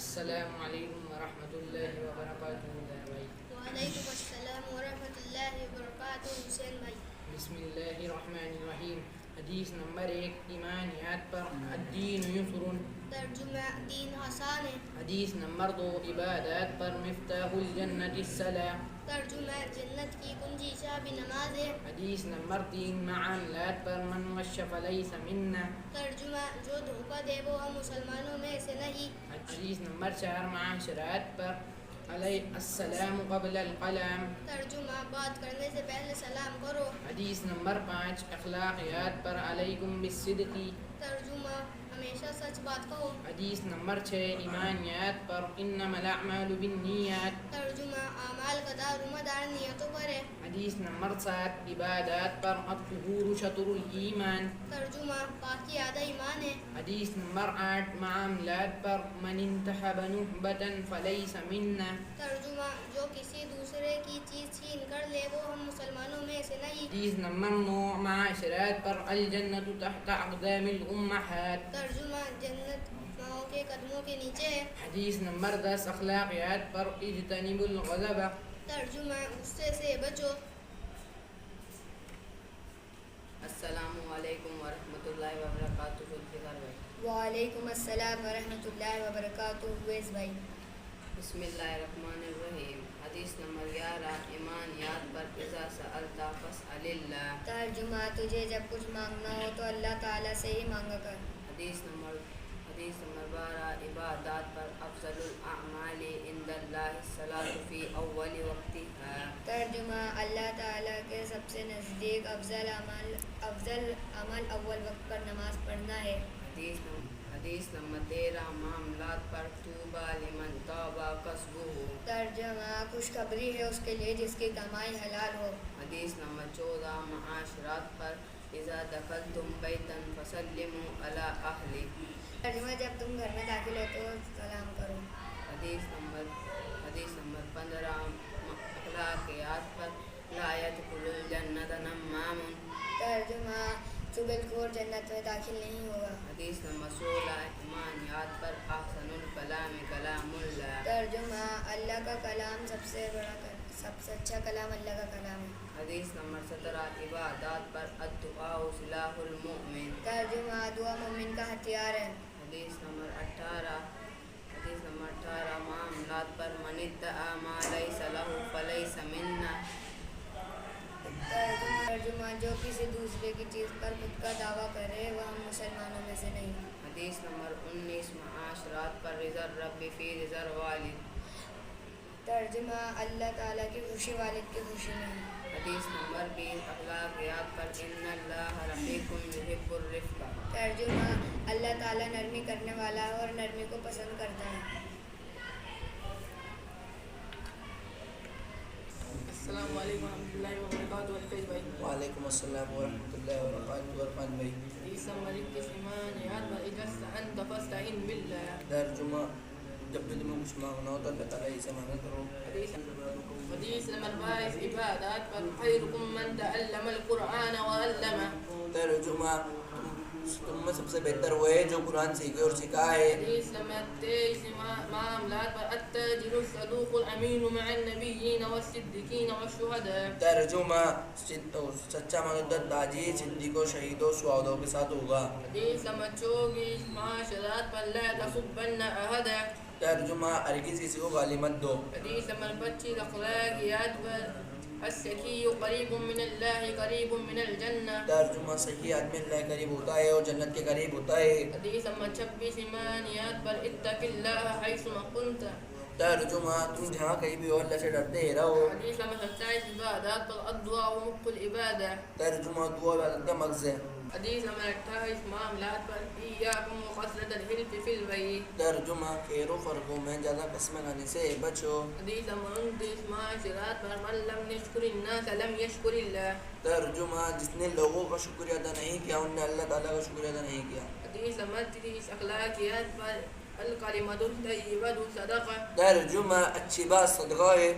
السلام علیکم ورحمۃ اللہ وبرکاتہ بھائی۔ وعلیکم السلام ورحمۃ اللہ وبرکاتہ حسین بھائی۔ بسم اللہ الرحمن الرحیم۔ حدیث نمبر 1، ایمانیات پر الدین یسر۔ ترجمہ دین آسان ہے۔ حدیث نمبر 2، عبادات پر مفتاح الجنت الصلاۃ۔ ترجمہ جنت کی کنجی چابی نماز ہے۔ حدیث نمبر 3، معاملات پر من غش فلیس منا۔ ترجمہ جو دھوکہ دے وہ ہم مسلمانوں میں سے نہیں۔ حدیث نمبر 4، معاشرات پر علیہ السلام قبل القلام۔ ترجمہ بات کرنے سے پہلے سلام کرو۔ حدیث نمبر 5، اخلاقیات پر علیکم بالصدق۔ ترجمہ ہمیشہ سچ بات کہو۔ حدیث نمبر 6، ایمانیات پر انما الاعمال بالنیات۔ ترجمہ اعمال کا دار و مدار نیتوں پر ہے۔ حدیث نمبر 7، عبادات پر الطہور شطر الایمان۔ ترجمہ پاکی آدھا ایمان ہے۔ حدیث نمبر 8، معاملات پر من انتحب نحبة فلیس منا۔ ترجمہ جو کسی دوسرے کی چیز چھین کر لے وہ ہم مسلمانوں میں سے نہیں۔ حدیث نمبر 9، معاشرات پر الجنت تحت اقدام الامہات۔ ترجمہ جنت ماؤں کے قدموں کے نیچے ہے۔ حدیث نمبر 10، اخلاقیات پر اجتنبوا الغضب۔ ترجمہ غصے سے بچو۔ السلام علیکم ورحمۃ اللہ وبرکاتہ ذوالفقار بھائی۔ وعلیکم السلام ورحمۃ اللہ وبرکاتہ اویس بھائی۔ بسم اللہ الرحمن الرحیم۔ حدیث نمبر 11، ایمانیات پر اذا سألت فاسأل اللہ۔ ترجمہ تجھے جب کچھ مانگنا ہو تو اللہ تعالیٰ سے ہی مانگا کر۔ حدیث نمبر 12، عبادات پر افضل الاعمال عند اللہ الصلاۃ فی اول وقتها۔ ترجمہ اللہ تعالیٰ کے سب سے نزدیک افضل عمل اول وقت پر نماز پڑھنا ہے۔ حدیث نمبر 13، معاملات پر طوبی لمن طاب کسبہ۔ ترجمہ خوشخبری ہے اس کے لیے جس کی کمائی حلال ہو۔ حدیث نمبر 14، معاشرات پر اذا دخلتم بیتا فسلموا علی اہلہ۔ ترجمہ جب تم گھر میں داخل ہو تو سلام کرو۔ حدیث نمبر 15، اخلاقیات پر لا يدخل الجنۃ نمام۔ ترجمہ چغل خور جنت میں داخل نہیں ہوگا۔ حدیث نمبر 16، ایمانیات پر احسن الکلام کلام اللہ۔ ترجمہ اللہ کا کلام سب سے اچھا کلام اللہ کا کلام ہے۔ حدیث نمبر 17، عبادات پر الدعاء سلاح المؤمن۔ ترجمہ دعا مومن کا ہتھیار ہے۔ حدیث نمبر 18، معاملات پر من ادعى ما ليس له فليس منا۔ ترجمہ جو کسی دوسرے کی چیز پر خود کا دعویٰ کرے وہ ہم مسلمانوں میں سے نہیں۔ حدیث نمبر 19، معاشرات پر رضا الرب فی رضا الوالد۔ ترجمہ اللہ تعالیٰ کی خوشی والد کی خوشی میں ہے۔ حدیث نمبر 20، اخلاقیات پر ان اللہ رفیق یحب الرفق۔ ترجمہ اللہ تعالیٰ نرمی کرنے والا ہے اور نرمی کو پسند کرتا ہے۔ السلام علیکم ورحمۃ اللہ وبرکاتہ الفیض بھائی۔ وعلیکم السلام ورحمۃ اللہ وبرکاتہ عرفان بھائی۔ حدیث نمبر 21، ایمانیات پر اذا استعنت فاستعن باللہ۔ ترجمہ جب بھی تمہیں کچھ مانگنا ہو تو اللہ تعالیٰ ہی سے مانگا کرو۔ حدیث نمبر 22، عبادات پر خیرکم من تعلم القرآن وعلمہ۔ ترجمہ تم میں سب سے بہتر وہ ہے جو قرآن سیکھے اور سکھائے۔ حدیث نمبر 23، معاملات پر التاجر الصدوق الامین مع النبیین والصدیقین والشہداء۔ ترجمہ سچا مقدس تاجر صدیقوں شہیدوں شہداء کے ساتھ ہوگا۔ حدیث نمبر 24، معاشرات پر لا تصبن احدا۔ ترجمہ ہرگز کسی کو گالی مت دو۔ حدیث نمبر 25، اخلاقیات پر السکی قریب من اللہ قریب من الجنہ۔ ترجمہ صحیح آدمی اللہ کے قریب ہوتا ہے اور جنت کے قریب ہوتا ہے۔ حدیث نمبر 26، ایمانیات پر اتق اللہ حیثما کنت۔ ترجمہ تم جہاں کہیں بھی ہو اللہ سے ڈرتے ہی رہو۔ حدیث نمبر 27، عبادات پر الدعاء مخ العبادہ۔ ترجمہ دعا عبادت کا مغز ہے۔ حدیث نمبر 28، معاملات پر ایاکم وکثرۃ الحلف فی البیع۔ ترجمہ خیر و فرقوں میں زیادہ قسمیں کھانے سے بچو۔ حدیث نمبر 29، معاشرات پر من لم یشکر الناس لم یشکر اللہ۔ ترجمہ جس نے لوگوں کا شکریہ ادا نہیں کیا ان نے اللہ تعالیٰ کا شکریہ ادا نہیں کیا۔ حدیث نمبر 30، اخلاقیات پر الکلمۃ الطیبۃ صدقہ۔ ترجمہ اچھی بات صدقہ ہے۔